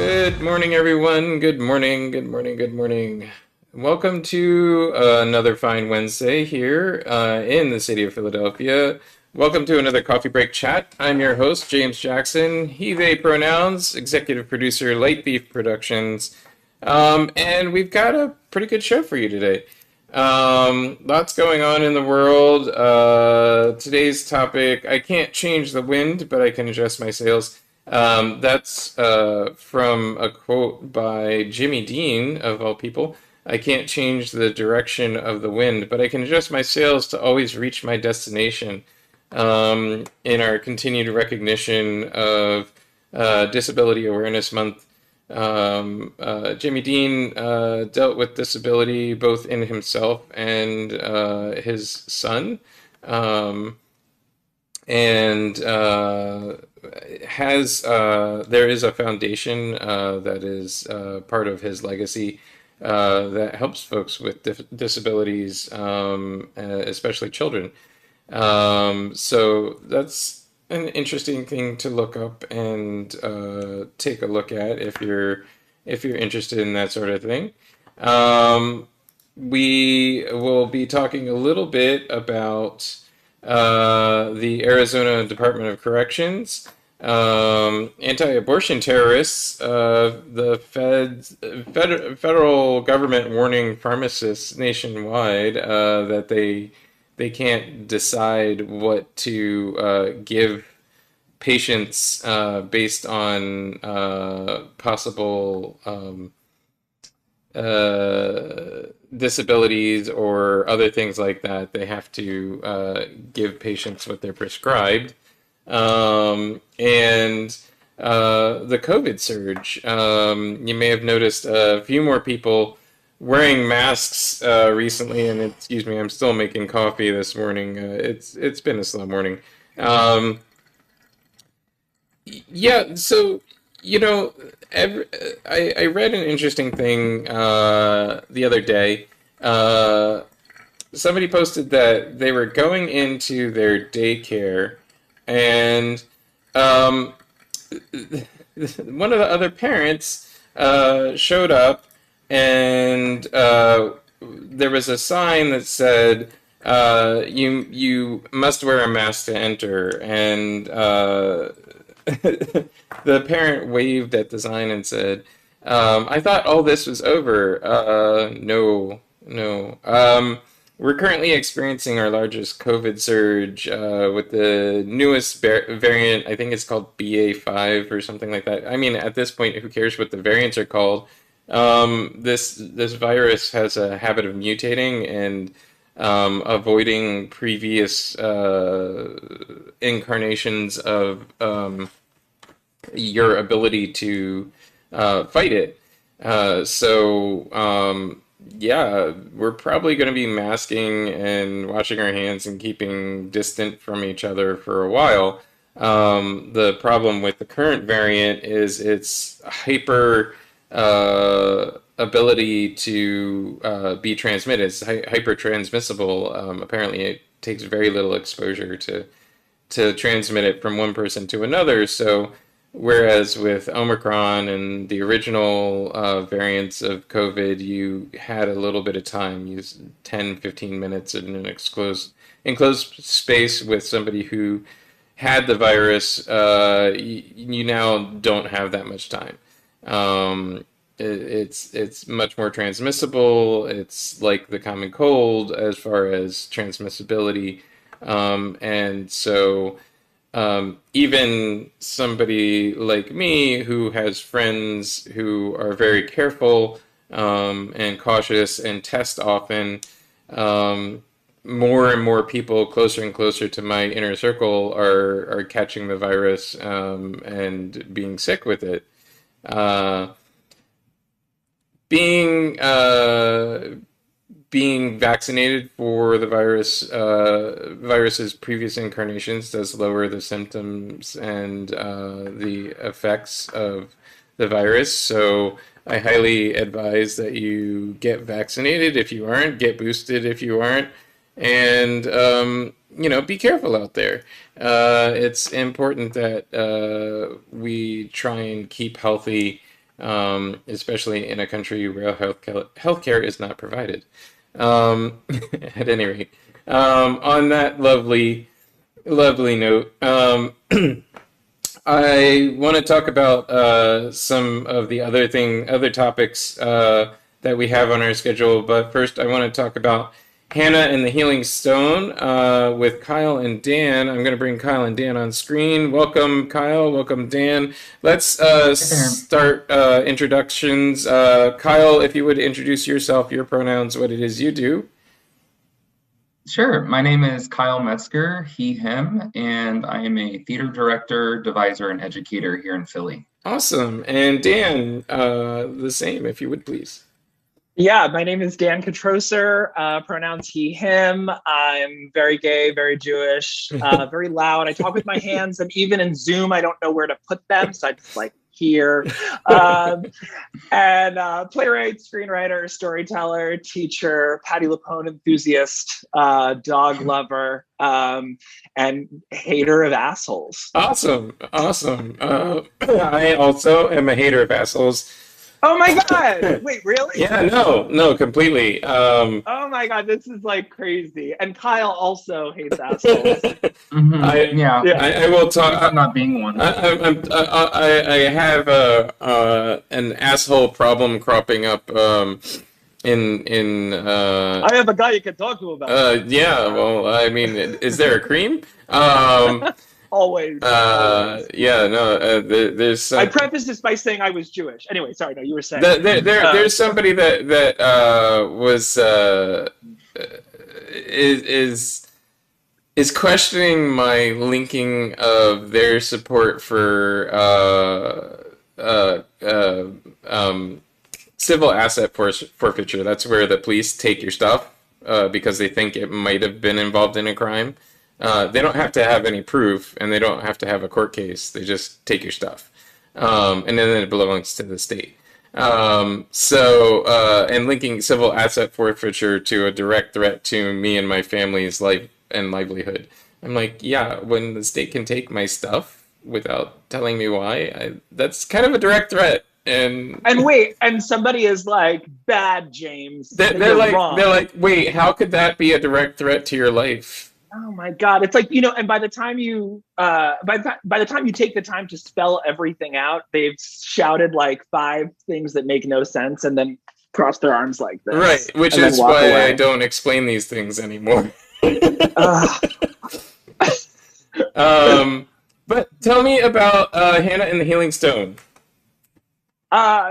Good morning, everyone. Good morning, good morning, good morning. Welcome to another fine Wednesday here in the city of Philadelphia. Welcome to another coffee break chat. I'm your host, James Jackson, he, they pronouns, executive producer, Light Beef Productions. And we've got a pretty good show for you today. Lots going on in the world. Today's topic, I can't change the wind, but I can adjust my sails. That's from a quote by Jimmy Dean, of all people. I can't change the direction of the wind, but I can adjust my sails to always reach my destination. In our continued recognition of Disability Awareness Month, Jimmy Dean dealt with disability both in himself and his son. Um, and has there is a foundation that is part of his legacy that helps folks with disabilities, especially children. So that's an interesting thing to look up and take a look at if you're interested in that sort of thing. Um, we will be talking a little bit about the Arizona Department of Corrections, anti-abortion terrorists, the federal government warning pharmacists nationwide that they can't decide what to give patients based on possible disabilities or other things like that. They have to give patients what they're prescribed. And the COVID surge, you may have noticed a few more people wearing masks recently. And excuse me, I'm still making coffee this morning. It's been a slow morning. Um, yeah, so you know, every, I read an interesting thing the other day. Uh, Somebody posted that they were going into their daycare, and um, one of the other parents showed up, and there was a sign that said, "You must wear a mask to enter," and the parent waved at the sign and said, "I thought all this was over." No, no. We're currently experiencing our largest COVID surge with the newest variant. I think it's called BA.5 or something like that. I mean, at this point, who cares what the variants are called? This virus has a habit of mutating and avoiding previous incarnations of your ability to fight it. Yeah, we're probably going to be masking and washing our hands and keeping distant from each other for a while. The problem with the current variant is its hyper ability to be transmitted. It's hyper transmissible. Apparently, it takes very little exposure to transmit it from one person to another. So, whereas with Omicron and the original variants of COVID, you had a little bit of time, you 10, 15 minutes in an enclosed space with somebody who had the virus, you now don't have that much time. It's much more transmissible. It's like the common cold as far as transmissibility. And so even somebody like me who has friends who are very careful and cautious and test often, um, more and more people closer and closer to my inner circle are catching the virus and being sick with it. Uh, being being vaccinated for the virus's previous incarnations does lower the symptoms and the effects of the virus. So I highly advise that you get vaccinated if you aren't, get boosted if you aren't, and be careful out there. It's important that we try and keep healthy especially in a country where healthcare is not provided. At any rate, on that lovely note, I want to talk about some of the other topics that we have on our schedule. But first, I want to talk about Hannah and the Healing Stone with Kyle and Dan. I'm going to bring Kyle and Dan on screen. Welcome, Kyle. Welcome, Dan. Let's start introductions. Kyle, if you would introduce yourself, your pronouns, what it is you do. Sure. My name is Kyle Metzger, he, him, and I am a theater director, deviser, and educator here in Philly. Awesome. And Dan, the same, if you would please. Yeah, my name is Dan Kitrosser, pronouns he, him. I'm very gay, very Jewish, very loud. I talk with my hands, and even in Zoom, I don't know where to put them, so I just like here. And playwright, screenwriter, storyteller, teacher, Patti LuPone enthusiast, dog lover, and hater of assholes. Awesome. I also am a hater of assholes. Oh my God! Wait, really? Yeah, no, completely. Oh my God, this is like crazy. And Kyle also hates assholes. I will talk. I'm not being one. I have an asshole problem cropping up. I have a guy you can talk to about. Yeah. Well, I mean, is there a cream? Always. Yeah, no, there's. I prefaced this by saying I was Jewish. Anyway, sorry, no, you were saying. There's somebody that was is questioning my linking of their support for civil asset forfeiture. That's where the police take your stuff because they think it might have been involved in a crime. They don't have to have any proof, and they don't have to have a court case. They just take your stuff, and then it belongs to the state. And linking civil asset forfeiture to a direct threat to me and my family's life and livelihood. I'm like, yeah, when the state can take my stuff without telling me why, that's kind of a direct threat. And wait, and somebody is like, bad, James. They're wrong. like, wait, how could that be a direct threat to your life? Oh my God! It's like, and by the time you by the time you take the time to spell everything out, they've shouted like 5 things that make no sense, and then cross their arms like this. Right, which is why away. I don't explain these things anymore. But tell me about Hannah and the Healing Stone.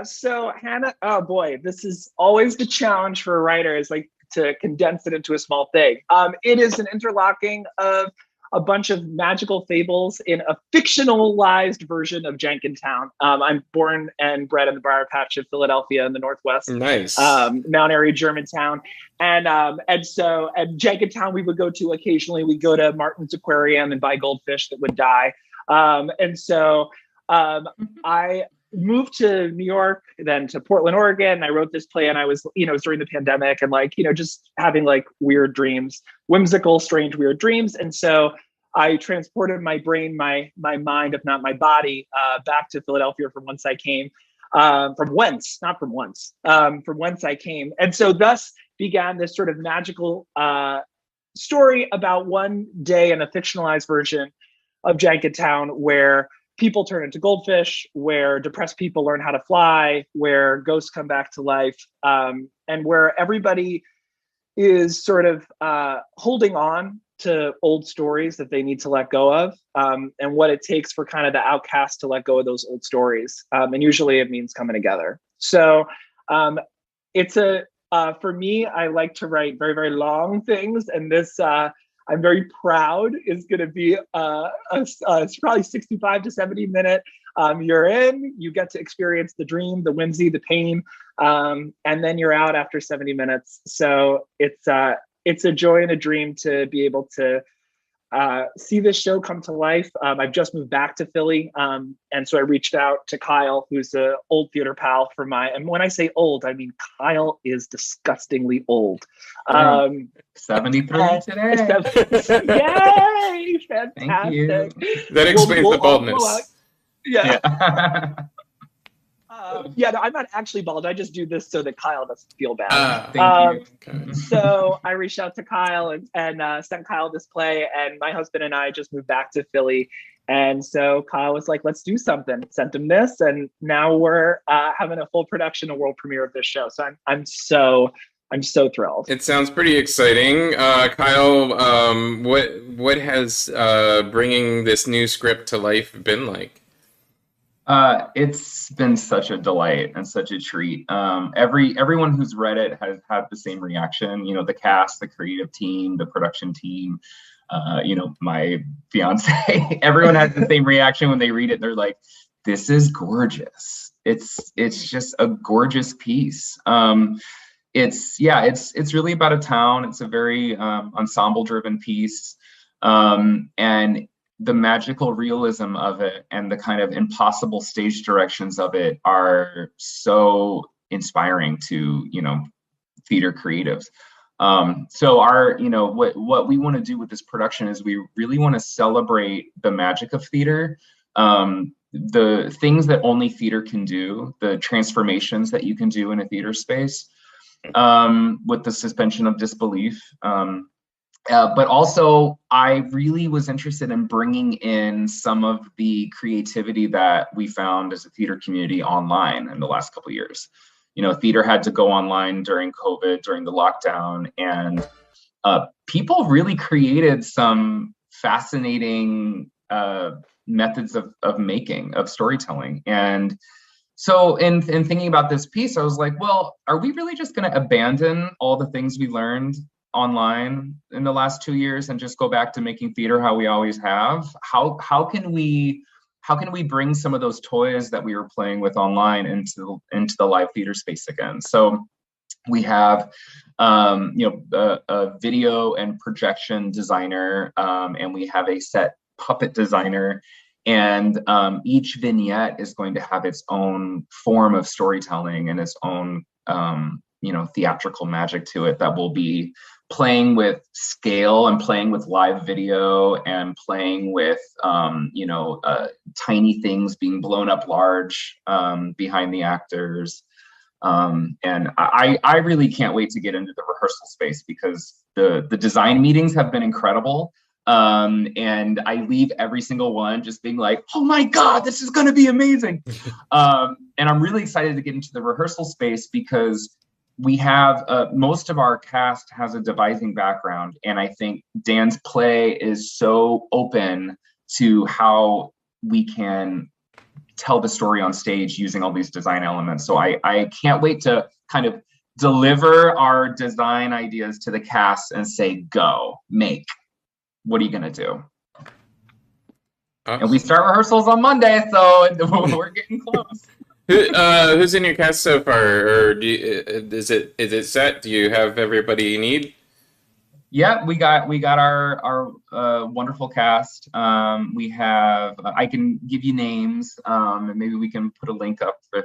So Hannah, oh boy, this is always the challenge for a writer, is like to condense it into a small thing. It is an interlocking of a bunch of magical fables in a fictionalized version of Jenkintown. I'm born and bred in the Briar Patch of Philadelphia in the Northwest. Nice. Mount Airy, Germantown. And so at Jenkintown, we would go to occasionally. We go to Martin's Aquarium and buy goldfish that would die. I moved to New York, then to Portland, Oregon. I wrote this play, and I was, it was during the pandemic, and just having like weird dreams, whimsical, strange, weird dreams. And so I transported my brain, my mind, if not my body, back to Philadelphia from whence I came, from whence I came. And so thus began this sort of magical story about one day in a fictionalized version of Jenkintown, where people turn into goldfish, where depressed people learn how to fly, where ghosts come back to life, and where everybody is sort of holding on to old stories that they need to let go of, and what it takes for kind of the outcast to let go of those old stories. And usually it means coming together. So it's for me, I like to write very, very long things, and this, I'm very proud, is going to be it's probably 65 to 70 minute. You're in, you get to experience the dream, the whimsy, the pain, and then you're out after 70 minutes. So it's a joy and a dream to be able to see this show come to life. I've just moved back to Philly, and so I reached out to Kyle, who's an old theater pal for and when I say old, I mean Kyle is disgustingly old. 73 today. Yay! Fantastic. Thank you. That explains the baldness. Yeah. Yeah, no, I'm not actually bald. I just do this so that Kyle doesn't feel bad. Thank you. Okay. So I reached out to Kyle and sent Kyle this play, and my husband and I just moved back to Philly. And so Kyle was like, let's do something. Sent him this, and now we're having a full production, a world premiere of this show. So I'm so thrilled. It sounds pretty exciting. Kyle, what has bringing this new script to life been like? It's been such a delight and such a treat. Everyone who's read it has had the same reaction. You know, the cast, the creative team, the production team, my fiance, everyone has the same reaction when they read it. They're like, this is gorgeous. It's just a gorgeous piece. It's really about a town. It's a very ensemble driven piece. And the magical realism of it and the kind of impossible stage directions of it are so inspiring to, theater creatives. So what we want to do with this production is we really want to celebrate the magic of theater, the things that only theater can do, the transformations that you can do in a theater space, with the suspension of disbelief. But also, I really was interested in bringing in some of the creativity that we found as a theater community online in the last couple of years. Theater had to go online during COVID, during the lockdown, and people really created some fascinating methods of storytelling. And so in thinking about this piece, I was like, well, are we really just going to abandon all the things we learned online in the last 2 years and just go back to making theater how we always have? How can we bring some of those toys that we were playing with online into the live theater space again? So we have a video and projection designer, and we have a set puppet designer, and each vignette is going to have its own form of storytelling and its own theatrical magic to it that will be playing with scale and playing with live video and playing with tiny things being blown up large behind the actors. And I really can't wait to get into the rehearsal space because the design meetings have been incredible. And I leave every single one just being like, oh my God, this is going to be amazing. And I'm really excited to get into the rehearsal space because we have most of our cast has a devising background. And I think Dan's play is so open to how we can tell the story on stage using all these design elements. So I can't wait to kind of deliver our design ideas to the cast and say, go, make. What are you going to do? Awesome. And we start rehearsals on Monday, so we're getting close. Who's in your cast so far, or is it set? Do you have everybody you need? Yeah, we got our wonderful cast. We have I can give you names, and maybe we can put a link up if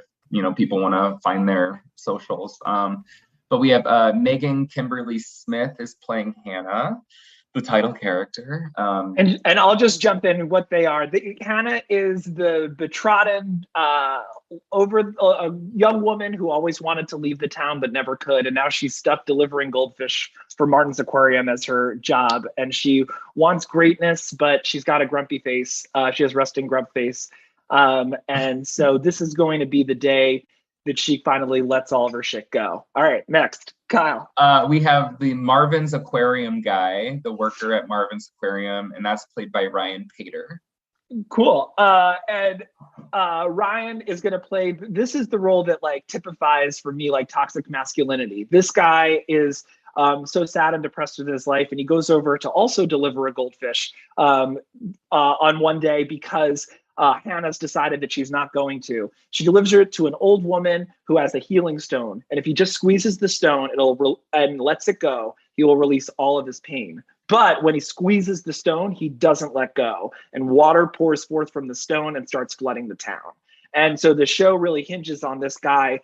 people want to find their socials. But we have Megan Kimberly Smith is playing Hannah, the title character. And I'll just jump in what they are. Hannah is the betrothed a young woman who always wanted to leave the town but never could, and now she's stuck delivering goldfish for Martin's Aquarium as her job, and she wants greatness, but she's got a grumpy face. She has resting grump face, and so this is going to be the day that she finally lets all of her shit go. All right, next, Kyle. We have the Marvin's Aquarium guy, the worker at Marvin's Aquarium, and that's played by Ryan Pater. Cool. And Ryan is going to play, this is the role that typifies for me toxic masculinity. This guy is so sad and depressed with his life, and he goes over to also deliver a goldfish on one day because Hannah's decided that she's not going to. She delivers it to an old woman who has a healing stone, and if he just squeezes the stone and lets it go, he will release all of his pain. But when he squeezes the stone, he doesn't let go, and water pours forth from the stone and starts flooding the town. And so the show really hinges on this guy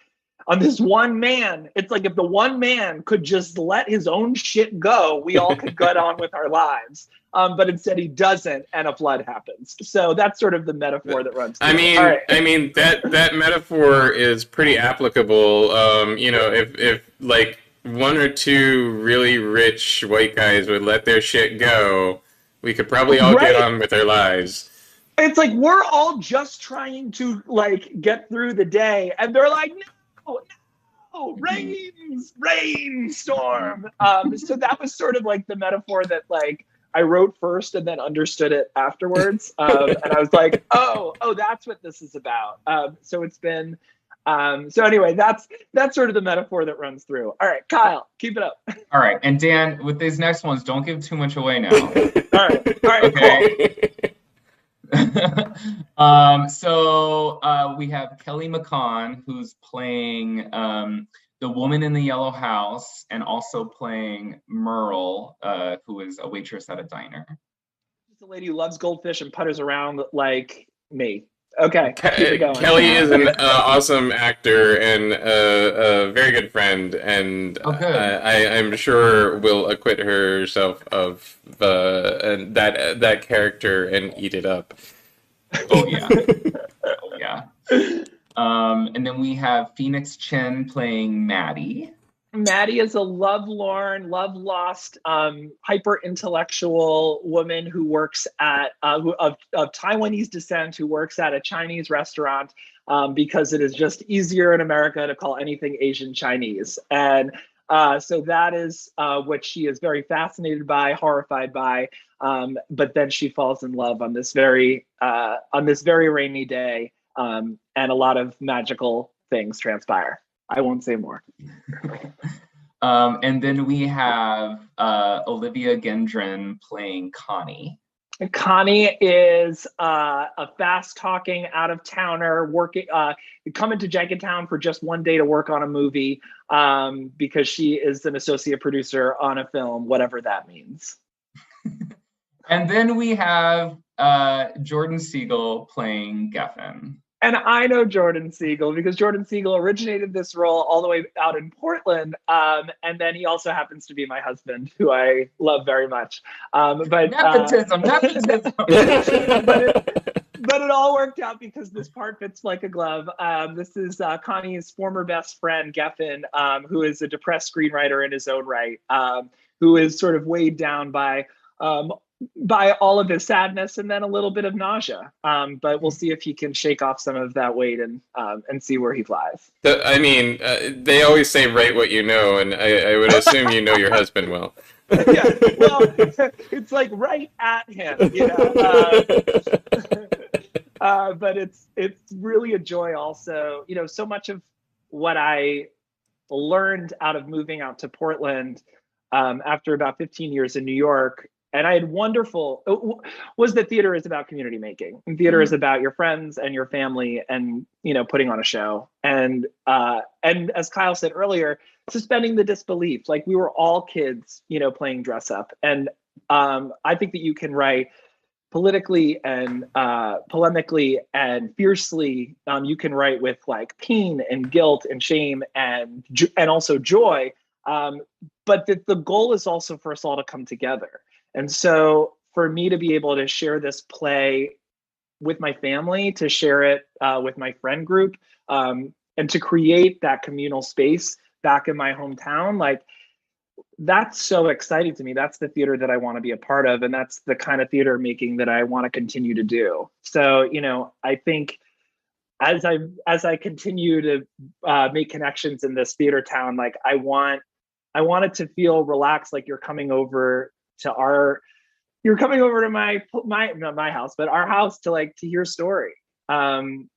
on this one man. It's like if the one man could just let his own shit go, we all could get on with our lives. But instead he doesn't, and a flood happens. So that's sort of the metaphor that runs through. I mean that metaphor is pretty applicable. You know, if like one or two really rich white guys would let their shit go, we could probably all get on with our lives. It's like we're all just trying to like get through the day, and they're like, no, rainstorm. So that was sort of like the metaphor that like I wrote first and then understood it afterwards. And I was like, oh, that's what this is about. So it's been, so anyway, that's sort of the metaphor that runs through. All right, Kyle, keep it up. All right, and Dan, with these next ones, don't give too much away now. All right, okay. Cool. So we have Kelly McCon, who's playing the woman in the yellow house, and also playing Merle, who is a waitress at a diner. She's a lady who loves goldfish and putters around like me. Okay, keep it going. Kelly is an awesome actor and a very good friend, and I'm sure will acquit herself of that character and eat it up. Oh yeah, oh yeah. And then we have Phoenix Chen playing Maddie. Maddie is a love-lorn, love-lost, hyper-intellectual woman who works at of Taiwanese descent, who works at a Chinese restaurant because it is just easier in America to call anything Asian Chinese. And so that is what she is very fascinated by, horrified by. But then she falls in love on this very rainy day, and a lot of magical things transpire. I won't say more. And then we have Olivia Gendron playing Connie. Connie is a fast-talking out-of-towner coming to Jenkintown for just one day to work on a movie because she is an associate producer on a film, whatever that means. And then we have Jordan Siegel playing Geffen. And I know Jordan Siegel because Jordan Siegel originated this role all the way out in Portland. And then he also happens to be my husband, who I love very much. Nepotism. But it all worked out because this part fits like a glove. This is Connie's former best friend, Geffen, who is a depressed screenwriter in his own right, who is sort of weighed down by all of his sadness and then a little bit of nausea. But we'll see if he can shake off some of that weight and see where he flies. I mean, they always say write what you know, and I would assume you know your husband well. Yeah, well, it's like right at him, you know. But it's really a joy also. You know, so much of what I learned out of moving out to Portland after about 15 years in New York, and I had was that theater is about community making. And theater is about your friends and your family and, you know, putting on a show. And as Kyle said earlier, suspending the disbelief. Like we were all kids, you know, playing dress up. And I think that you can write politically and polemically and fiercely. You can write with like pain and guilt and shame and also joy. But the goal is also for us all to come together. And so for me to be able to share this play with my family, to share it with my friend group, and to create that communal space back in my hometown, like that's so exciting to me. That's the theater that I want to be a part of. And that's the kind of theater making that I want to continue to do. So, you know, I think as I continue to make connections in this theater town, like I want it to feel relaxed, like you're coming over to not my house, but our house to hear a story. And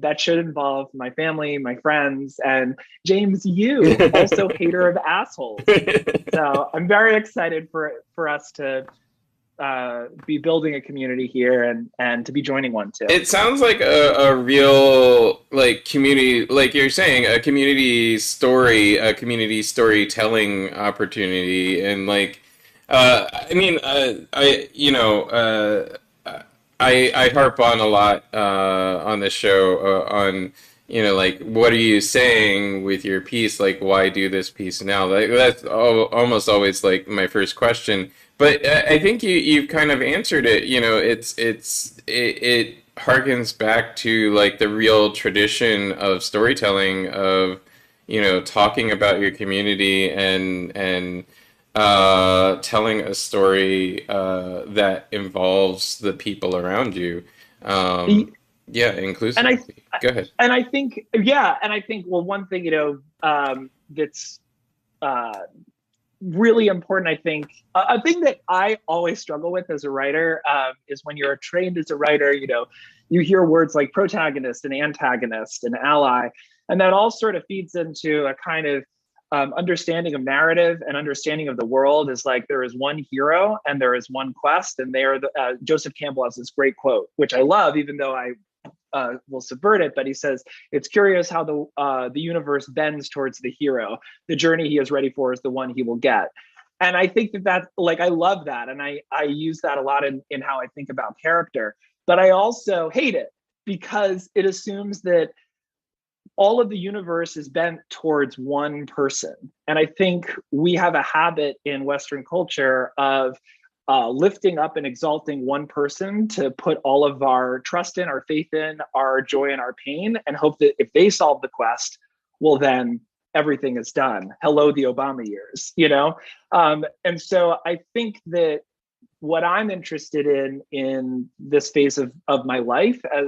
that should involve my family, my friends, and James, you also hater of assholes. So I'm very excited for us to be building a community here and to be joining one too. It sounds like a real community, like you're saying, a community story, a community storytelling opportunity, and I harp on a lot on this show on you know, like, what are you saying with your piece? Like, why do this piece now? Like, that's almost always like my first question. But I think you've kind of answered it. You know, it harkens back to like the real tradition of storytelling, of, you know, talking about your community and telling a story that involves the people around you. Um, yeah, And I inclusivity. Go ahead. and I think yeah, and I think well, one thing that's uh, really important. I think a thing that I always struggle with as a writer is when you're trained as a writer. You hear words like protagonist and antagonist and ally, and that all sort of feeds into a kind of understanding of narrative and understanding of the world. Is like there is one hero and there is one quest, and Joseph Campbell has this great quote, which I love, even though I will subvert it, but he says, "It's curious how the universe bends towards the hero. The journey he is ready for is the one he will get." And I think that like I love that, and I use that a lot in how I think about character. But I also hate it because it assumes that all of the universe is bent towards one person. And I think we have a habit in Western culture of lifting up and exalting one person to put all of our trust in, our faith in, our joy and our pain, and hope that if they solve the quest, well, then everything is done. Hello, the Obama years. And so I think that what I'm interested in this phase of my life, as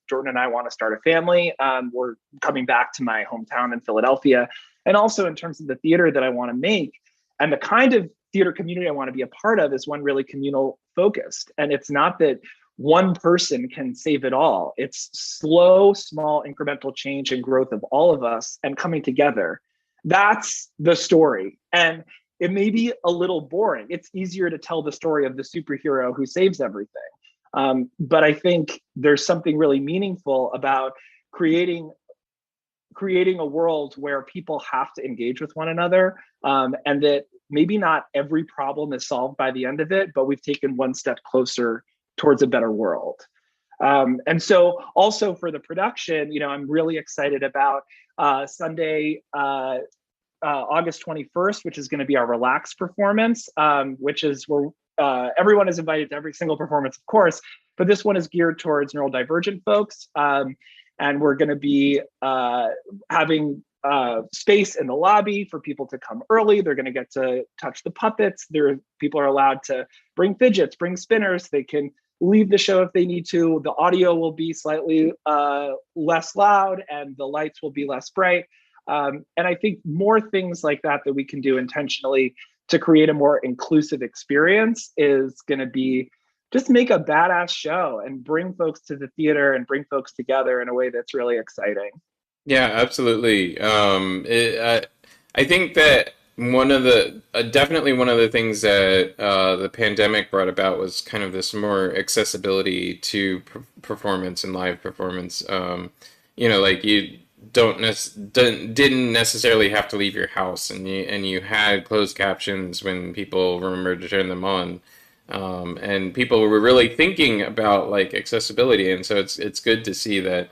Jordan and I want to start a family. We're coming back to my hometown in Philadelphia, and also in terms of the theater that I want to make and the kind of theater community I want to be a part of is one really communal focused. And it's not that one person can save it all. It's slow, small, incremental change and growth of all of us and coming together. That's the story. And it may be a little boring. It's easier to tell the story of the superhero who saves everything. But I think there's something really meaningful about creating a world where people have to engage with one another, and that maybe not every problem is solved by the end of it, but we've taken one step closer towards a better world. And so also for the production, I'm really excited about Sunday, August 21st, which is going to be our relaxed performance, which is where everyone is invited to every single performance, of course, but this one is geared towards neurodivergent folks. And we're going to be having space in the lobby for people to come early. They're going to get to touch the puppets. People are allowed to bring fidgets, bring spinners. They can leave the show if they need to. The audio will be slightly less loud and the lights will be less bright. And I think more things like that we can do intentionally to create a more inclusive experience is going to be just make a badass show and bring folks to the theater and bring folks together in a way that's really exciting. Yeah, absolutely. I think that definitely one of the things that the pandemic brought about was kind of this more accessibility to performance and live performance. Like you didn't necessarily have to leave your house, and you had closed captions when people remembered to turn them on. And people were really thinking about like accessibility, and so it's good to see that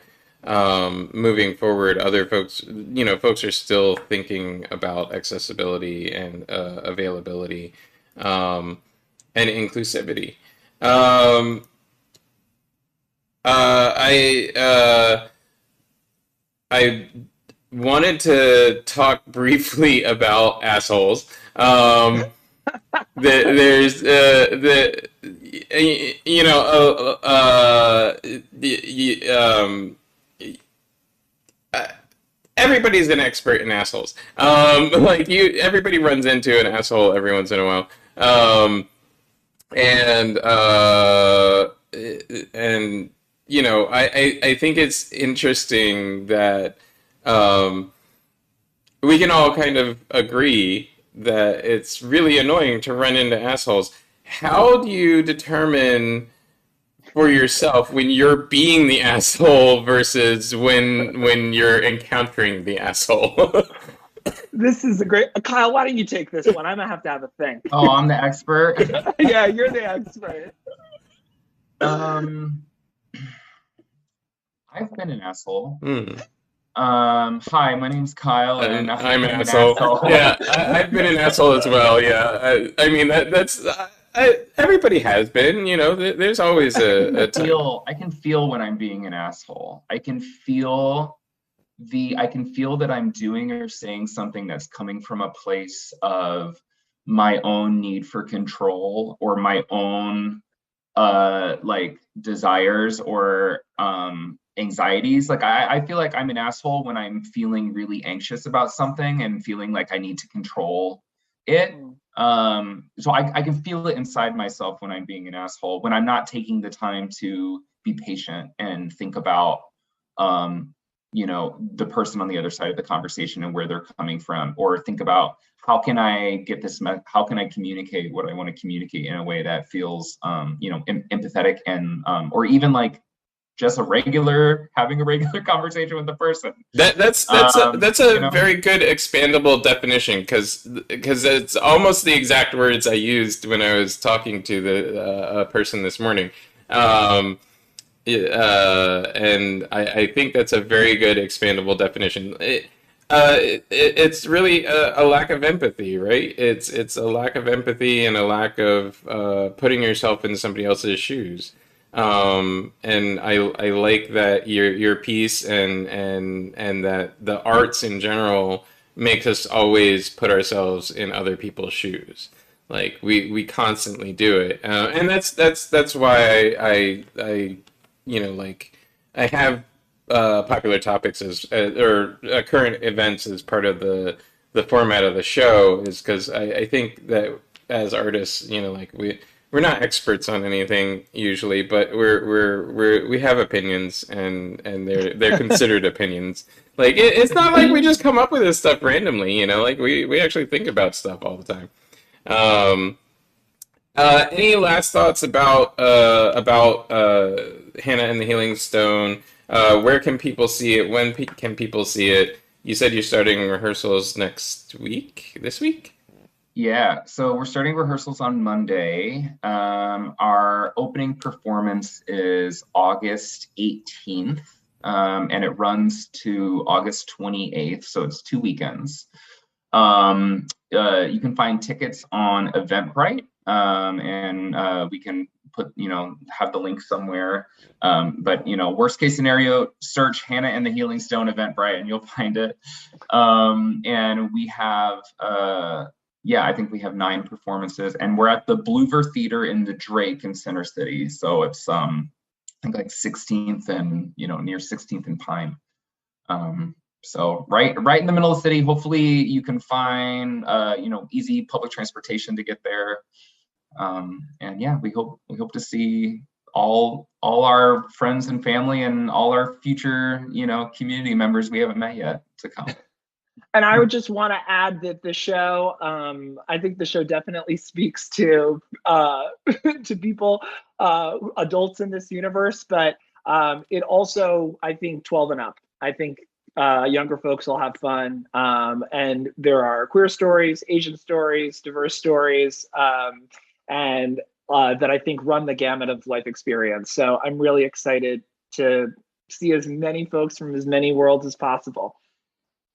moving forward, other folks are still thinking about accessibility and availability, and inclusivity. I wanted to talk briefly about assholes. There's everybody's an expert in assholes. Everybody runs into an asshole every once in a while. I think it's interesting that we can all kind of agree that it's really annoying to run into assholes. How do you determine for yourself when you're being the asshole versus when you're encountering the asshole? This is a great Kyle. Why don't you take this one? I'm gonna have a think. Oh, I'm the expert. Yeah, you're the expert. I've been an asshole. Hi, my name's Kyle, and I'm an I'm an asshole. asshole. Yeah, I've been an asshole as well. Yeah, I mean that's everybody has been. You know, there's always a time. I can feel when I'm being an asshole. I can feel that I'm doing or saying something that's coming from a place of my own need for control or my own like desires or anxieties. Like I feel like I'm an asshole when I'm feeling really anxious about something and feeling like I need to control it. So I can feel it inside myself when I'm being an asshole, when I'm not taking the time to be patient and think about the person on the other side of the conversation and where they're coming from, or think about how can I communicate what I want to communicate in a way that feels empathetic and or even like just having a regular conversation with the person. That's a very good expandable definition because it's almost the exact words I used when I was talking to the person this morning. And I think that's a very good expandable definition. It's really a lack of empathy, right? It's a lack of empathy and a lack of putting yourself in somebody else's shoes. And I like that your piece and that the arts in general makes us always put ourselves in other people's shoes. Like we constantly do it, and that's why I like I have popular topics as or current events as part of the format of the show is because I think that as artists, like we're not experts on anything usually, but we have opinions and they're considered opinions. Like it's not like we just come up with this stuff randomly, like we actually think about stuff all the time. Any last thoughts about Hannah and the Healing Stone? Where can people see it? When can people see it? You said you're starting rehearsals this week? Yeah, so we're starting rehearsals on Monday. Our opening performance is August 18th, and it runs to August 28th, so it's 2 weekends. You can find tickets on Eventbrite, and we can have the link somewhere. But worst case scenario, search Hannah and the Healing Stone Eventbrite, and you'll find it. And we have I think we have 9 performances, and we're at the Bloover Theater in the Drake in Center City. So it's I think like 16th and near 16th and Pine. So right in the middle of the city. Hopefully you can find easy public transportation to get there. And yeah, we hope to see all our friends and family and all our future community members we haven't met yet to come. And I would just want to add that the show, I think the show definitely speaks to to people, adults in this universe, but it also, I think, 12 and up. I think younger folks will have fun. And there are queer stories, Asian stories, diverse stories, and that I think run the gamut of life experience. So I'm really excited to see as many folks from as many worlds as possible.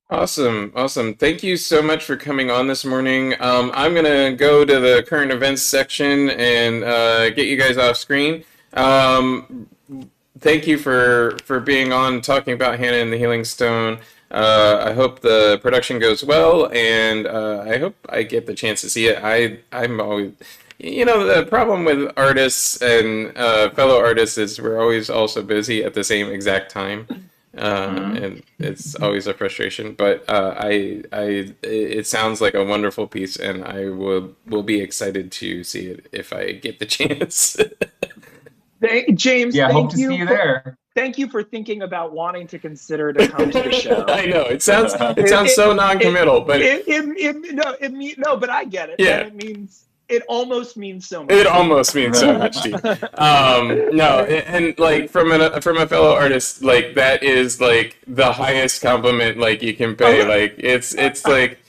Awesome. Thank you so much for coming on this morning. I'm gonna go to the current events section and get you guys off screen. Thank you for being on, talking about Hannah and the Healing Stone. I hope the production goes well, and I hope I get the chance to see it. I'm always, the problem with artists and fellow artists is we're always also busy at the same exact time. And it's always a frustration, but it sounds like a wonderful piece, and I will be excited to see it if I get the chance. James, yeah, hope to see you there. Thank you for thinking about wanting to consider to come to the show. I know it sounds so non-committal, but no, but I get it. Yeah, and it almost means so much. It almost means so much to you. No, and like from a fellow artist, like that is like the highest compliment like you can pay. Like it's like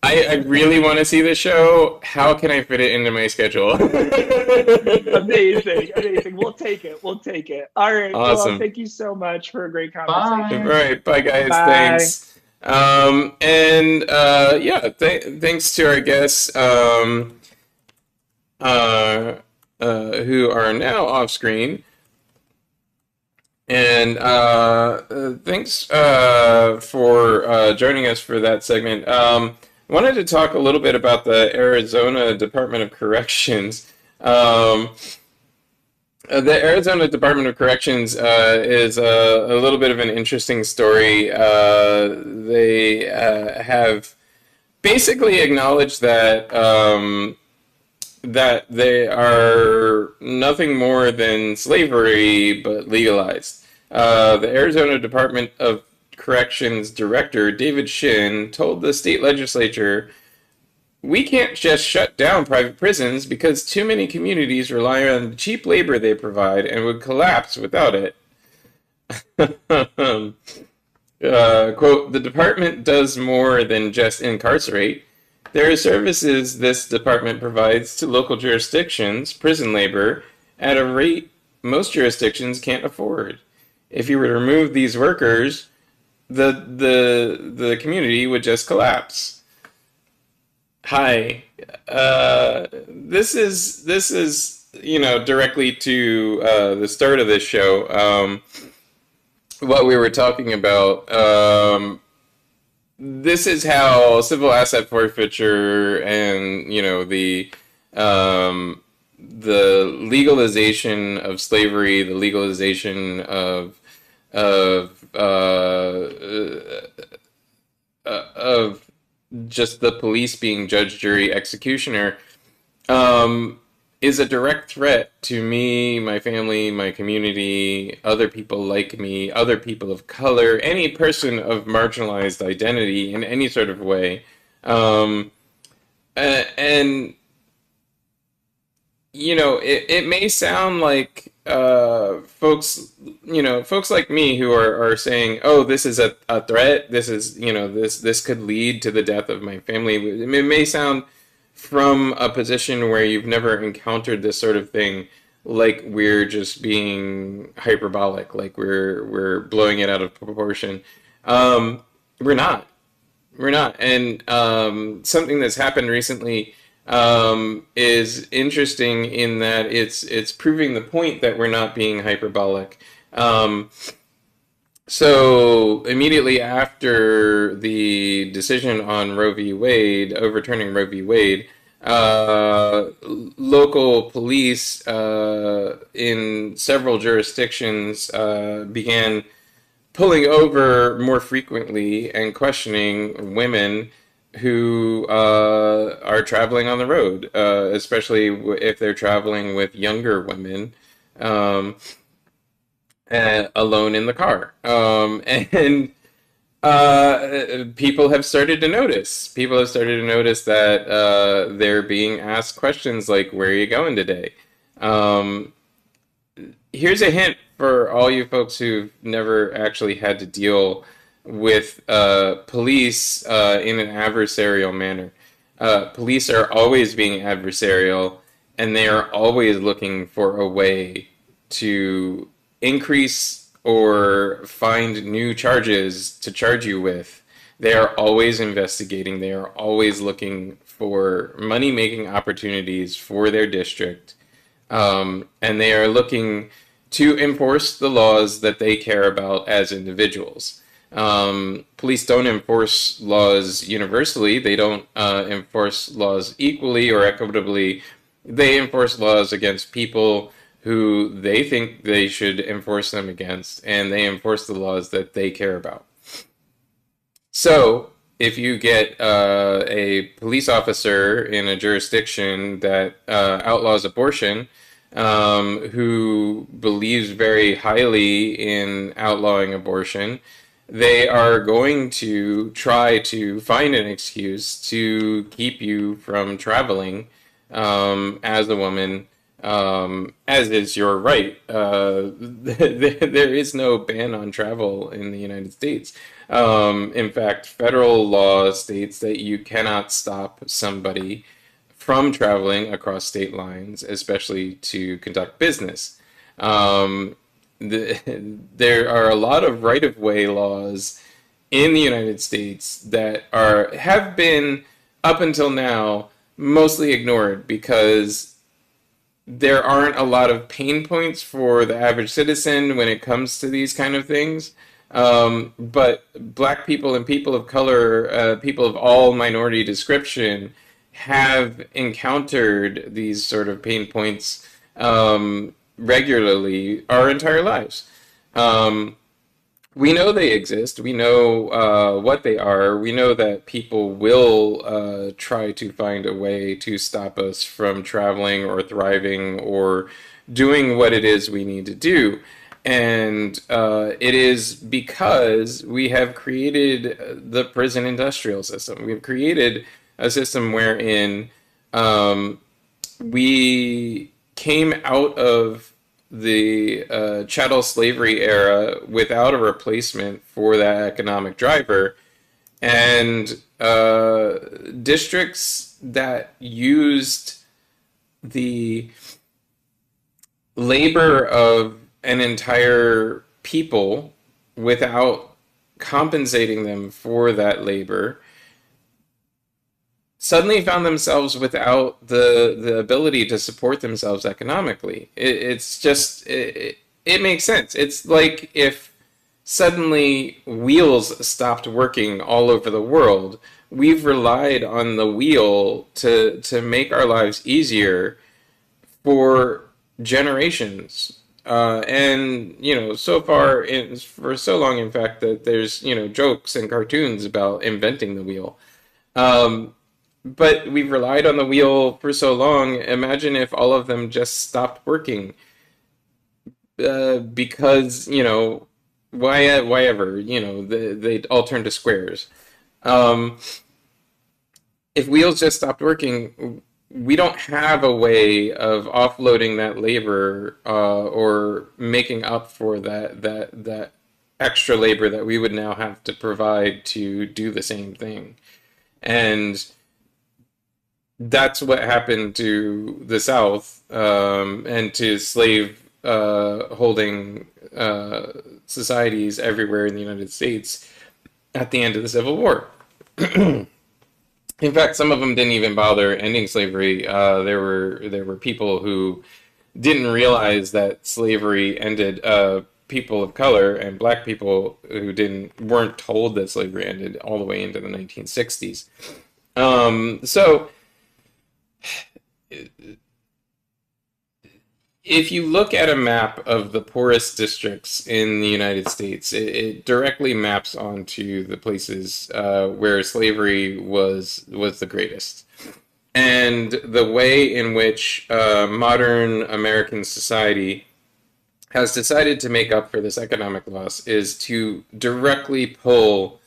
I really want to see the show. How can I fit it into my schedule? Amazing, amazing. We'll take it. We'll take it. All right. Well, Awesome. thank you so much for a great All conversation. Bye. right, bye guys. Bye. Thanks. And yeah, thanks to our guests uh, who are now off screen. And thanks for joining us for that segment. Wanted to talk a little bit about the Arizona Department of Corrections. The Arizona Department of Corrections is a little bit of an interesting story. They have basically acknowledged that they are nothing more than slavery but legalized. The Arizona Department of Corrections Director David Shin told the state legislature, "We can't just shut down private prisons because too many communities rely on the cheap labor they provide and would collapse without it." Quote, "The department does more than just incarcerate. There are services this department provides to local jurisdictions, prison labor, at a rate most jurisdictions can't afford. If you were to remove these workers, the community would just collapse." Hi. This is directly to the start of this show. What we were talking about. This is how civil asset forfeiture and the legalization of slavery, the legalization of just the police being judge, jury, executioner, is a direct threat to me, my family, my community, other people like me, other people of color, any person of marginalized identity in any sort of way. And it may sound like folks like me who are saying, "Oh, this is a threat. This is, this could lead to the death of my family." It may sound from a position where you've never encountered this sort of thing, like we're just being hyperbolic, like we're blowing it out of proportion. We're not. We're not. And something that's happened recently is interesting in that it's proving the point that we're not being hyperbolic. So immediately after the decision on Roe v. Wade, overturning Roe v. Wade, local police in several jurisdictions began pulling over more frequently and questioning women who are traveling on the road, especially if they're traveling with younger women. Alone in the car. And people have started to notice. People have started to notice that they're being asked questions like, "Where are you going today?" Here's a hint for all you folks who've never actually had to deal with police in an adversarial manner. Police are always being adversarial, and they are always looking for a way to increase or find new charges to charge you with. They are always investigating. They are always looking for money-making opportunities for their district. And they are looking to enforce the laws that they care about as individuals. Police don't enforce laws universally. They don't enforce laws equally or equitably. They enforce laws against people who they think they should enforce them against, and they enforce the laws that they care about. So, if you get a police officer in a jurisdiction that outlaws abortion, who believes very highly in outlawing abortion, they are going to try to find an excuse to keep you from traveling as a woman as is your right. There is no ban on travel in the United States. In fact, federal law states that you cannot stop somebody from traveling across state lines, especially to conduct business. Um, there are a lot of right-of-way laws in the United States that have been up until now mostly ignored because there aren't a lot of pain points for the average citizen when it comes to these kind of things. But black people and people of color, people of all minority description, have encountered these sort of pain points regularly our entire lives. Um, we know they exist. We know what they are. We know that people will try to find a way to stop us from traveling or thriving or doing what it is we need to do. And it is because we have created the prison industrial system. We've created a system wherein we came out of the chattel slavery era without a replacement for that economic driver, and districts that used the labor of an entire people without compensating them for that labor suddenly found themselves without the ability to support themselves economically. It makes sense. It's like if suddenly wheels stopped working all over the world. We've relied on the wheel to make our lives easier for generations. And so far, for so long, in fact, that there's jokes and cartoons about inventing the wheel. Um, but we've relied on the wheel for so long. Imagine if all of them just stopped working because, why ever, they all turn to squares. Um, if wheels just stopped working, we don't have a way of offloading that labor or making up for that extra labor that we would now have to provide to do the same thing. And that's what happened to the South and to slave holding societies everywhere in the United States at the end of the Civil War. In fact, some of them didn't even bother ending slavery. There were people who didn't realize that slavery ended. People of color and black people who weren't told that slavery ended all the way into the 1960s. So if you look at a map of the poorest districts in the United States, it directly maps onto the places where slavery was the greatest. And the way in which modern American society has decided to make up for this economic loss is to directly pull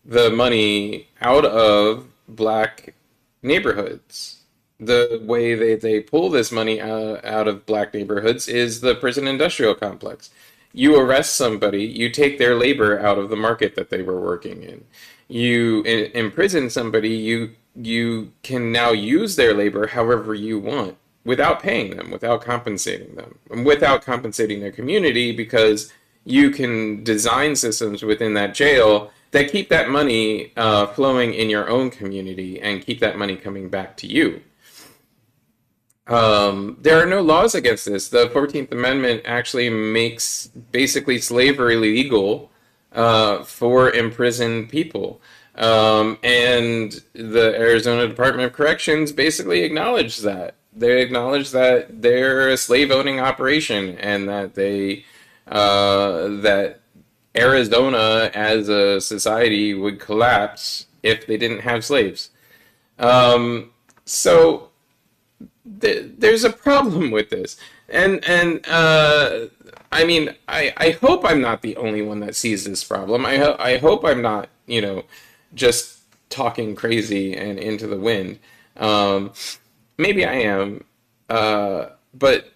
the money out of black neighborhoods. The way they pull this money out of black neighborhoods is the prison industrial complex. You arrest somebody, you take their labor out of the market that they were working in. You imprison somebody, you can now use their labor however you want without paying them, without compensating them, and without compensating their community, because you can design systems within that jail that keep that money flowing in your own community and keep that money coming back to you. There are no laws against this. The 14th Amendment actually makes basically slavery legal for imprisoned people. And the Arizona Department of Corrections basically acknowledged that. They acknowledge that they're a slave-owning operation and that that Arizona as a society would collapse if they didn't have slaves. So there's a problem with this, and I mean, I hope I'm not the only one that sees this problem. I hope I'm not, just talking crazy and into the wind. Maybe I am. but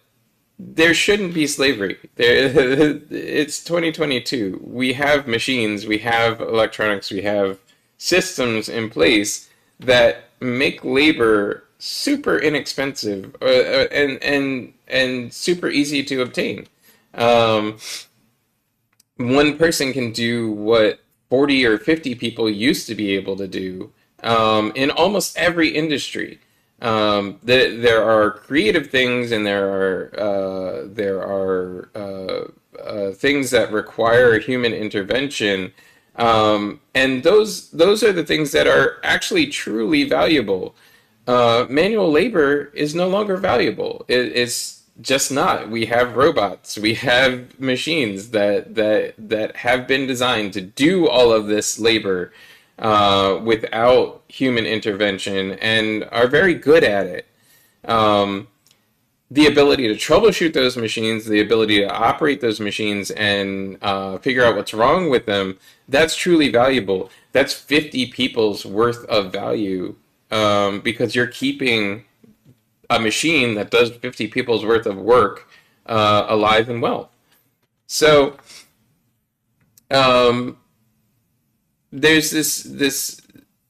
there shouldn't be slavery. It's 2022. We have machines, we have electronics, we have systems in place that make labor super inexpensive and super easy to obtain. Um, One person can do what 40 or 50 people used to be able to do in almost every industry. There are creative things, and there are things that require human intervention, and those are the things that are actually truly valuable. Manual labor is no longer valuable. It's just not. We have robots. We have machines that have been designed to do all of this labor without human intervention and are very good at it. The ability to troubleshoot those machines, the ability to operate those machines and figure out what's wrong with them, that's truly valuable. That's 50 people's worth of value because you're keeping a machine that does 50 people's worth of work alive and well. So there's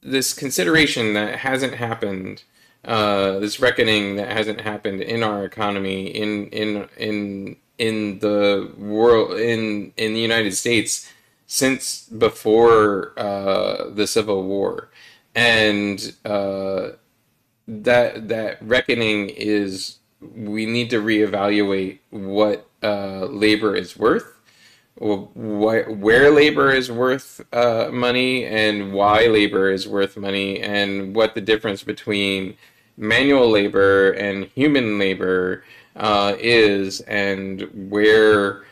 this consideration that hasn't happened, this reckoning that hasn't happened in our economy, in the world, in the United States since before the Civil War, and that reckoning is we need to reevaluate what labor is worth, where labor is worth money, and why labor is worth money, and what the difference between manual labor and human labor is, and where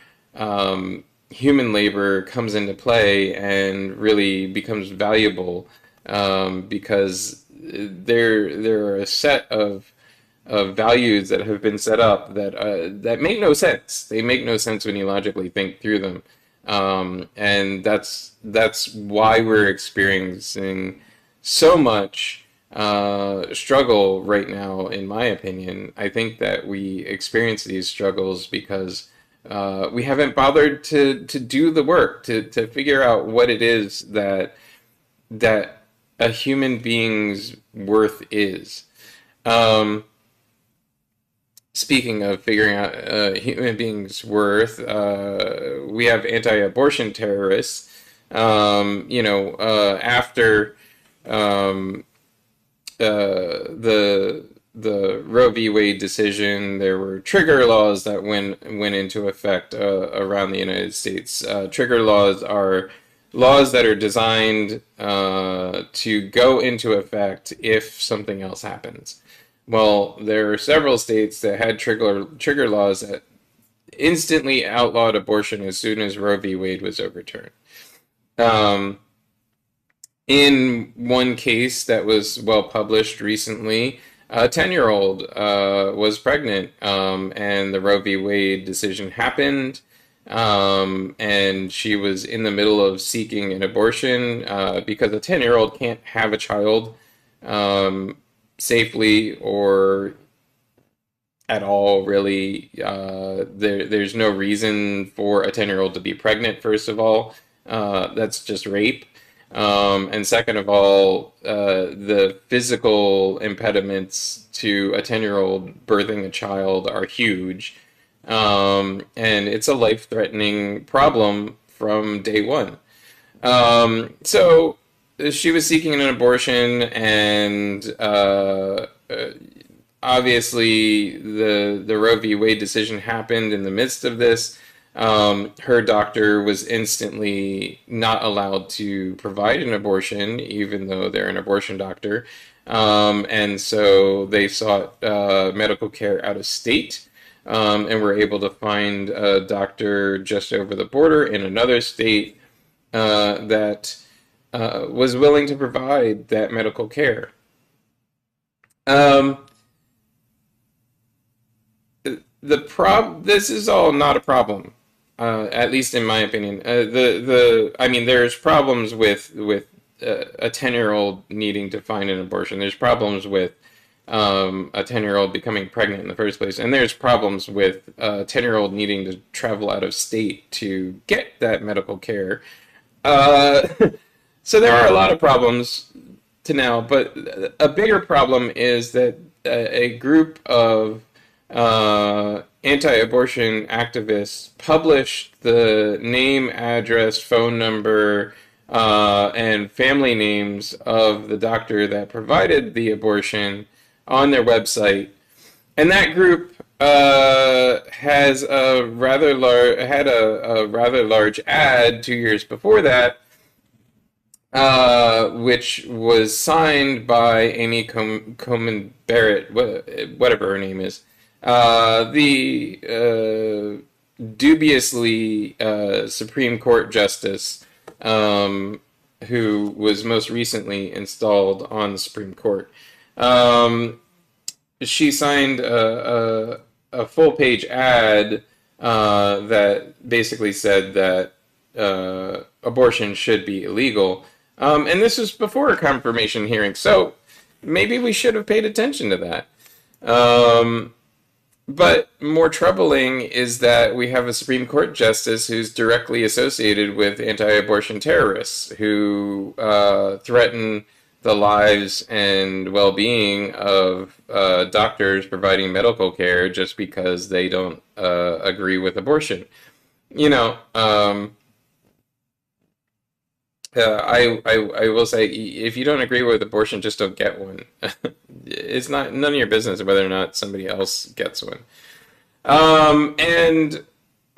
human labor comes into play and really becomes valuable, because there are a set of values that have been set up that make no sense. They make no sense when you logically think through them, and that's why we're experiencing so much struggle right now. In my opinion, I think that we experience these struggles because we haven't bothered to do the work to figure out what it is that a human being's worth is. Speaking of figuring out a human being's worth, we have anti-abortion terrorists. After the Roe v. Wade decision, there were trigger laws that went into effect around the United States. Trigger laws are laws that are designed to go into effect if something else happens. Well, there are several states that had trigger laws that instantly outlawed abortion as soon as Roe v. Wade was overturned. In one case that was well published recently, a 10-year-old was pregnant, and the Roe v. Wade decision happened, and she was in the middle of seeking an abortion because a 10-year-old can't have a child safely or at all, really. There's no reason for a 10-year-old to be pregnant, first of all. That's just rape. And second of all, the physical impediments to a 10-year-old birthing a child are huge. And it's a life-threatening problem from day one. So she was seeking an abortion, and obviously the Roe v. Wade decision happened in the midst of this. Her doctor was instantly not allowed to provide an abortion, even though they're an abortion doctor. And so they sought medical care out of state, and were able to find a doctor just over the border in another state that was willing to provide that medical care. This is all not a problem, at least in my opinion. I mean, there's problems with a 10-year-old needing to find an abortion. There's problems with a 10-year-old becoming pregnant in the first place. And there's problems with a 10-year-old needing to travel out of state to get that medical care. Uh, so there are a lot of problems to now, but a bigger problem is that a group of anti-abortion activists published the name, address, phone number, and family names of the doctor that provided the abortion on their website, and that group has a rather large had a rather large ad 2 years before that, which was signed by Amy Coleman Barrett, whatever her name is, the dubiously Supreme Court justice, who was most recently installed on the Supreme Court. She signed a full-page ad that basically said that abortion should be illegal. And this was before a confirmation hearing, so maybe we should have paid attention to that. But more troubling is that we have a Supreme Court justice who's directly associated with anti-abortion terrorists who threaten the lives and well-being of doctors providing medical care just because they don't agree with abortion. You know, I will say, if you don't agree with abortion, just don't get one. It's not none of your business whether or not somebody else gets one. And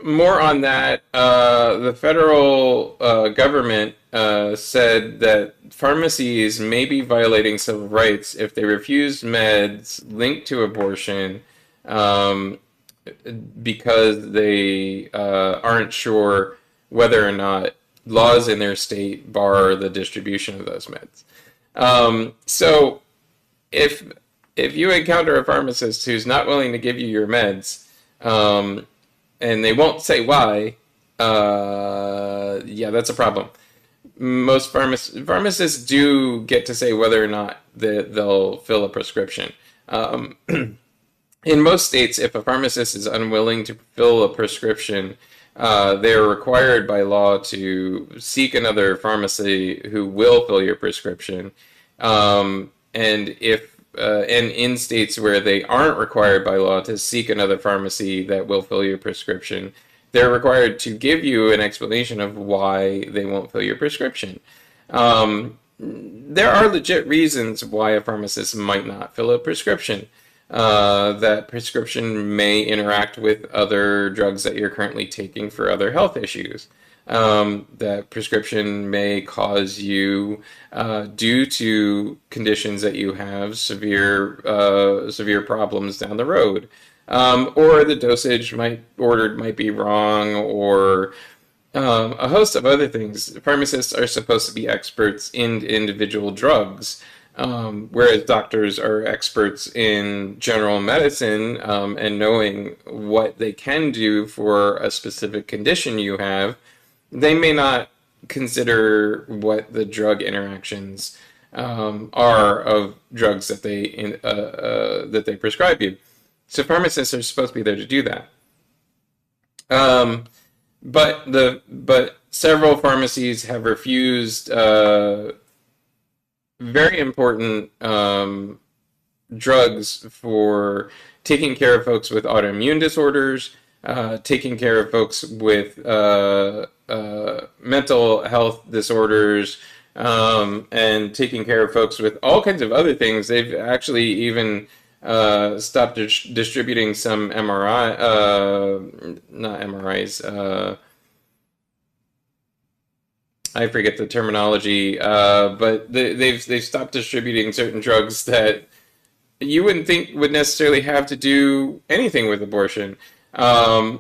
more on that, the federal government said that pharmacies may be violating civil rights if they refuse meds linked to abortion, because they aren't sure whether or not laws in their state bar the distribution of those meds. So if you encounter a pharmacist who's not willing to give you your meds, and they won't say why, yeah, that's a problem. Most pharmacists do get to say whether or not they'll fill a prescription. In most states, if a pharmacist is unwilling to fill a prescription, they are required by law to seek another pharmacy who will fill your prescription. And in states where they aren't required by law to seek another pharmacy that will fill your prescription, they're required to give you an explanation of why they won't fill your prescription. There are legit reasons why a pharmacist might not fill a prescription. That prescription may interact with other drugs that you're currently taking for other health issues. That prescription may cause you, due to conditions that you have, severe problems down the road. Or the dosage ordered might be wrong, or a host of other things. Pharmacists are supposed to be experts in individual drugs. Whereas doctors are experts in general medicine, and knowing what they can do for a specific condition you have, they may not consider what the drug interactions are of drugs that they prescribe you. So pharmacists are supposed to be there to do that. But several pharmacies have refused very important drugs for taking care of folks with autoimmune disorders, taking care of folks with mental health disorders, and taking care of folks with all kinds of other things. They've actually even stopped distributing some not MRIs, I forget the terminology, but they've stopped distributing certain drugs that you wouldn't think would necessarily have to do anything with abortion. And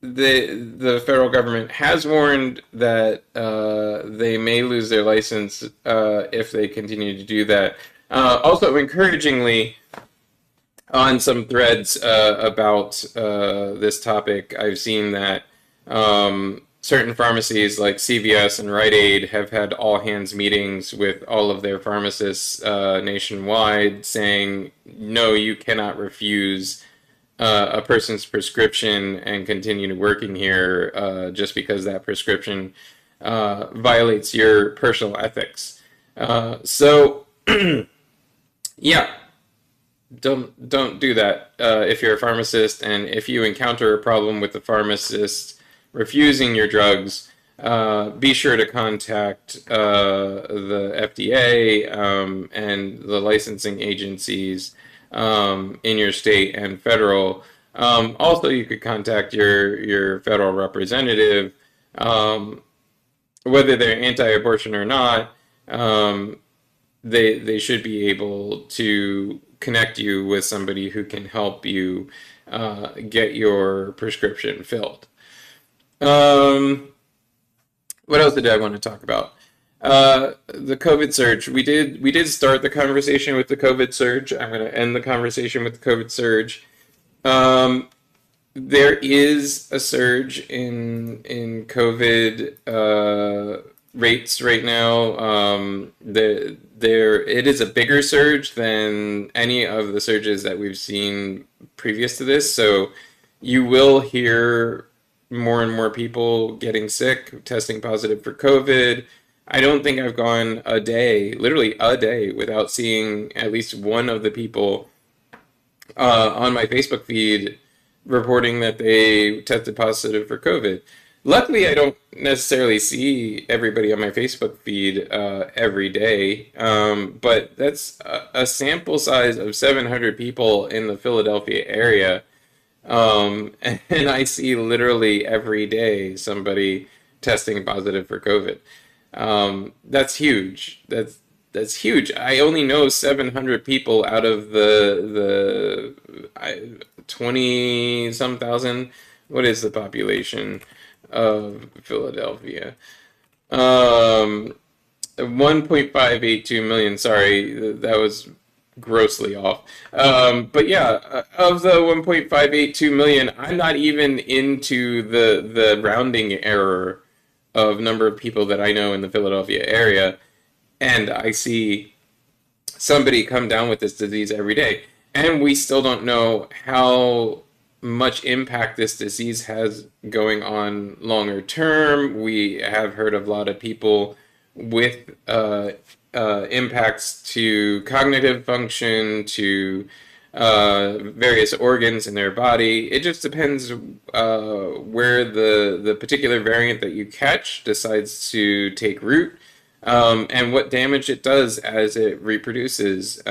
the federal government has warned that they may lose their license if they continue to do that. Also, encouragingly, on some threads about this topic, I've seen that certain pharmacies like CVS and Rite Aid have had all hands meetings with all of their pharmacists nationwide saying, no, you cannot refuse a person's prescription and continue working here just because that prescription violates your personal ethics. So yeah, don't do that if you're a pharmacist, and if you encounter a problem with the pharmacist refusing your drugs, be sure to contact the FDA and the licensing agencies in your state and federal. Also, you could contact your federal representative, whether they're anti-abortion or not. They should be able to connect you with somebody who can help you get your prescription filled. What else did I want to talk about? The COVID surge. We did start the conversation with the COVID surge. I'm going to end the conversation with the COVID surge. There is a surge in COVID rates right now. It is a bigger surge than any of the surges that we've seen previous to this. So you will hear more and more people getting sick, testing positive for COVID. I don't think I've gone a day, literally a day, without seeing at least one of the people on my Facebook feed reporting that they tested positive for COVID. Luckily, I don't necessarily see everybody on my Facebook feed every day, but that's a sample size of 700 people in the Philadelphia area. And I see literally every day somebody testing positive for COVID. That's huge. That's huge. I only know 700 people out of the 20 some thousand. What is the population of Philadelphia? 1.582 million. Sorry, that was grossly off. But yeah, of the 1.582 million, I'm not even into the rounding error of number of people that I know in the Philadelphia area, and I see somebody come down with this disease every day, and we still don't know how much impact this disease has going on longer term. We have heard of a lot of people with impacts to cognitive function, to various organs in their body. It just depends where the particular variant that you catch decides to take root, and what damage it does as it reproduces.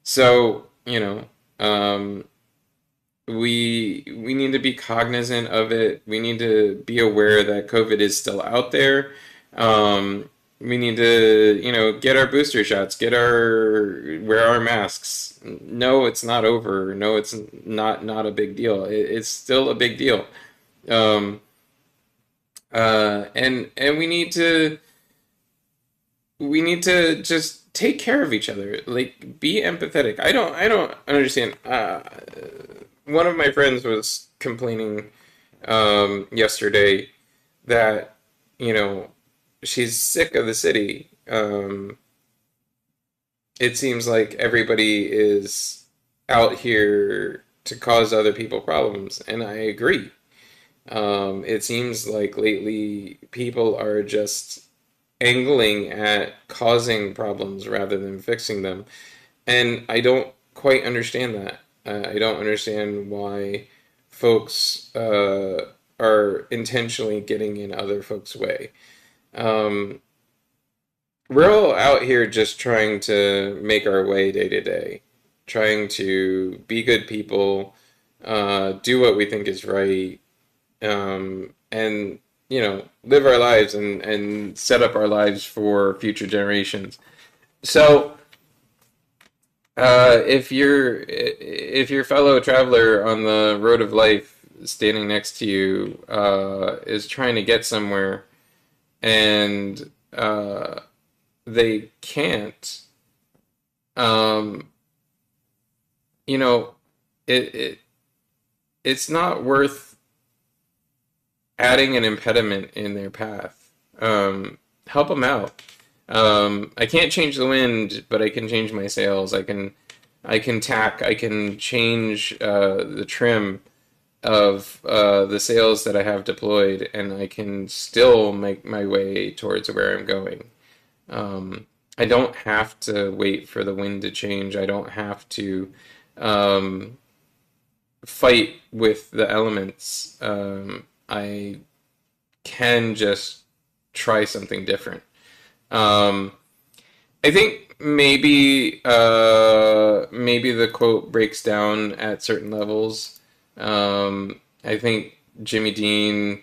So, you know, we need to be cognizant of it. We need to be aware that COVID is still out there. We need to, you know, get our booster shots, wear our masks. No, it's not over. No, it's not a big deal. It's still a big deal. And we need to just take care of each other. Like, be empathetic. I don't understand. One of my friends was complaining yesterday that, you know, she's sick of the city. It seems like everybody is out here to cause other people problems, and I agree. It seems like lately people are just angling at causing problems rather than fixing them, and I don't quite understand that. I don't understand why folks are intentionally getting in other folks' way. We're all out here just trying to make our way day to day, trying to be good people, do what we think is right, and, you know, live our lives and set up our lives for future generations. So, if your fellow traveler on the road of life standing next to you is trying to get somewhere, and they can't, you know, it's not worth adding an impediment in their path. Help them out. I can't change the wind, but I can change my sails. I can tack. I can change the trim of the sails that I have deployed, and I can still make my way towards where I'm going. I don't have to wait for the wind to change. I don't have to um, fight with the elements. I can just try something different. Um, I think maybe the quote breaks down at certain levels. I think Jimmy Dean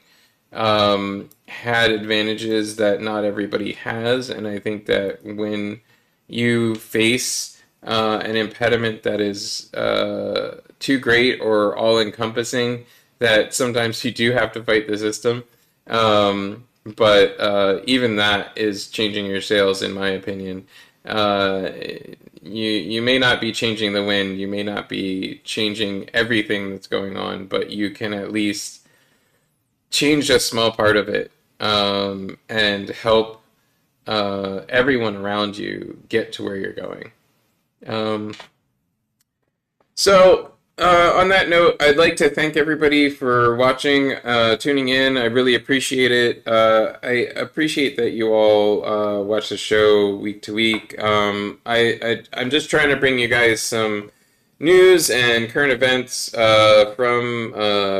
had advantages that not everybody has, and I think that when you face an impediment that is too great or all-encompassing, that sometimes you do have to fight the system. But even that is changing your sails, in my opinion. Uh, you may not be changing the wind, you may not be changing everything that's going on, but you can at least change a small part of it, and help everyone around you get to where you're going. Um, so, on that note, I'd like to thank everybody for watching, tuning in. I really appreciate it. I appreciate that you all watch the show week to week. I'm just trying to bring you guys some news and current events from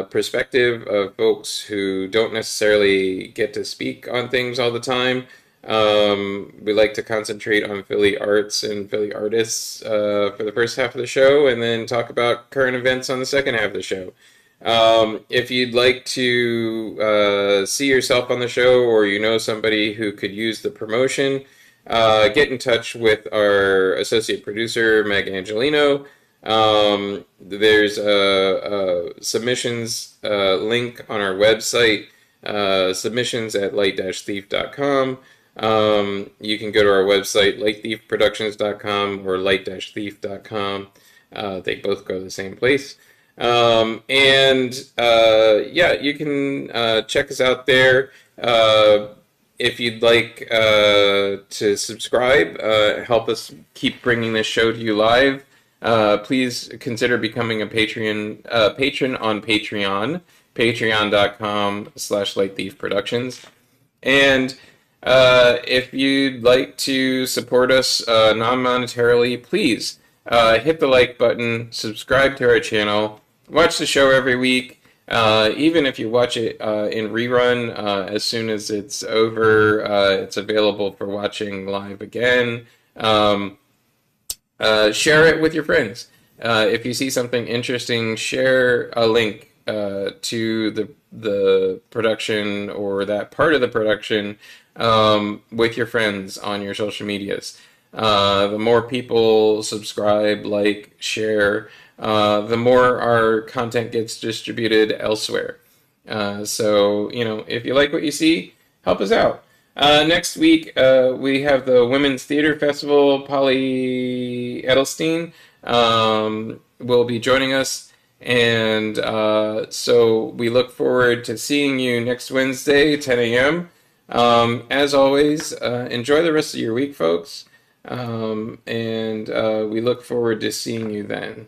perspective of folks who don't necessarily get to speak on things all the time. We like to concentrate on Philly arts and Philly artists for the first half of the show, and then talk about current events on the second half of the show. If you'd like to see yourself on the show, or you know somebody who could use the promotion, get in touch with our associate producer, Meg Angelino. There's a submissions link on our website, submissions at light-thief.com. You can go to our website, lightthiefproductions.com or light-thief.com. They both go to the same place. Yeah, you can check us out there. If you'd like to subscribe, help us keep bringing this show to you live, please consider becoming a patron on Patreon, patreon.com/lightthiefproductions. And if you'd like to support us non-monetarily, please hit the like button, subscribe to our channel, watch the show every week. Even if you watch it in rerun, as soon as it's over, it's available for watching live again. Share it with your friends. If you see something interesting, share a link to the production or that part of the production with your friends on your social medias. The more people subscribe, like, share, the more our content gets distributed elsewhere. So, if you like what you see, help us out. Next week, we have the Women's Theater Festival. Polly Edelstein will be joining us. And so we look forward to seeing you next Wednesday, 10 a.m. As always, enjoy the rest of your week, folks. And we look forward to seeing you then.